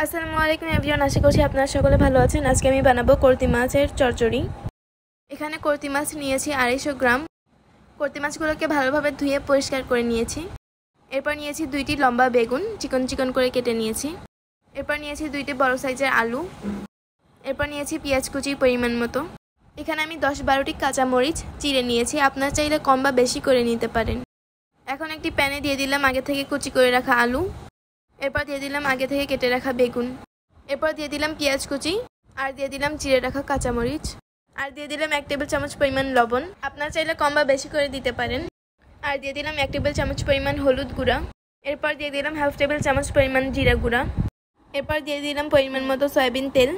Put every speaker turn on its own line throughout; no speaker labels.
আসসালামু আলাইকুম এভরিওয়ান, আশা করছি আপনারা সকলে ভালো আছেন। আজকে আমি বানাবো করতি মাছের চচ্চড়ি। এখানে করতি মাছ নিয়েছি 250 গ্রাম। করতি মাছগুলোকে ভালোভাবে ধুয়ে পরিষ্কার করে নিয়েছি। এরপর নিয়েছি 2টি লম্বা বেগুন, চিকন চিকন করে কেটে নিয়েছি। এরপর নিয়েছি 2টি বড় সাইজের আলু। এরপর নিয়েছি পেঁয়াজ কুচি পরিমাণ মতো। এখানে আমি 10-12টি কাঁচামরিচ চিড়ে নিয়েছি, আপনারা চাইলে কম বা বেশি করে নিতে পারেন। এখন একটি প্যানে দিয়ে দিলাম আগে থেকে কুচি করে রাখা আলু। এরপর দিয়ে দিলাম আগে থেকে কেটে রাখা বেগুন। এরপর দিয়ে দিলাম পেঁয়াজ কুচি, আর দিয়ে দিলাম চিড়ে রাখা কাঁচামরিচ, আর দিয়ে দিলাম 1 টেবিল চামচ পরিমাণ লবণ, আপনারা চাইলে কম বা বেশি করে দিতে পারেন। আর দিয়ে দিলাম 1 টেবিল চামচ পরিমাণ হলুদ গুঁড়া। এরপর দিয়ে দিলাম হাফ টেবিল চামচ পরিমাণ জিরা গুঁড়া। এরপর দিয়ে দিলাম পরিমাণ মতো সয়াবিন তেল।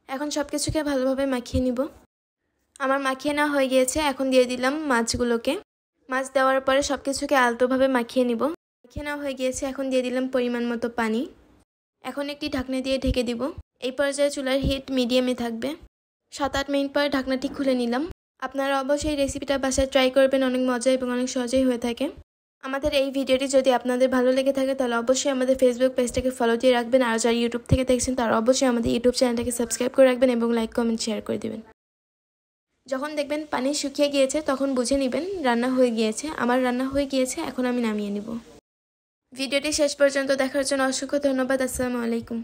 এখন সব কিছুকে ভালোভাবে মাখিয়ে নিব। আমার মাখিয়ে নেওয়া হয়ে গিয়েছে। এখন দিয়ে দিলাম মাছগুলোকে। মাছ দেওয়ার পরে সব কিছুকে আলতোভাবে মাখিয়ে নিব। মাখিয়ে নেওয়া হয়ে গিয়েছে। এখন দিয়ে দিলাম পরিমাণ মতো পানি। এখন একটি ঢাকনা দিয়ে ঢেকে দিব। এই পর্যায়ে চুলার হিট মিডিয়ামে থাকবে। 7-8 মিনিট পরে ঢাকনাটি খুলে নিলাম। আপনারা অবশ্যই রেসিপিটা বাসায় ট্রাই করবেন, অনেক মজা এবং অনেক সহজেই হয়ে থাকে। আমাদের এই ভিডিওটি যদি আপনাদের ভালো লেগে থাকে তাহলে অবশ্যই আমাদের ফেসবুক পেজটাকে ফলো দিয়ে রাখবেন, আর যারা ইউটিউব থেকে দেখছেন তারা অবশ্যই আমাদের ইউটিউব চ্যানেলটাকে সাবস্ক্রাইব করে রাখবেন এবং লাইক কমেন্ট শেয়ার করে দেবেন। যখন দেখবেন পানি শুকিয়ে গিয়েছে তখন বুঝে নেবেন রান্না হয়ে গিয়েছে। আমার রান্না হয়ে গিয়েছে, এখন আমি নামিয়ে নিব। ভিডিওটি শেষ পর্যন্ত দেখার জন্য অসংখ্য ধন্যবাদ। আসসালামু আলাইকুম।